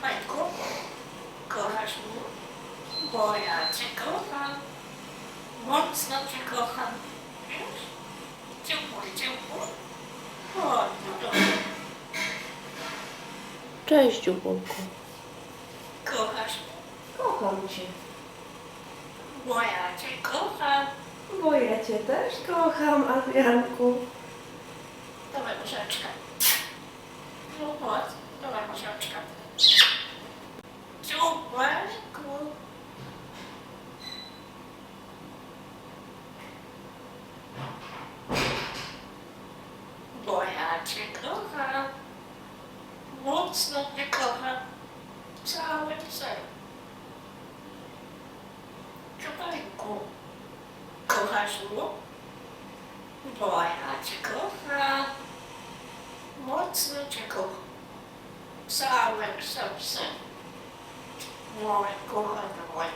Majku, kochasz mnie? Bo ja cię kocham. Mocno cię kocham. Wiesz? Ciepło, ciepło. Chodź, no to Cześć, Dziubonku. kochasz mnie? Kocham cię, Bo ja cię kocham. bo ja cię też kocham, Adrianku. Dawaj łyżeczkę. No chodź, dawaj łyżeczkę. Dziubeczku. Bo ja cię kocham. Mocno cię kocham. Całym sercem. Dziubajku. Kochasz mnie? Bo ja cię kocham. Mocno cię kocham. Całym sercem. Moje kochane moje.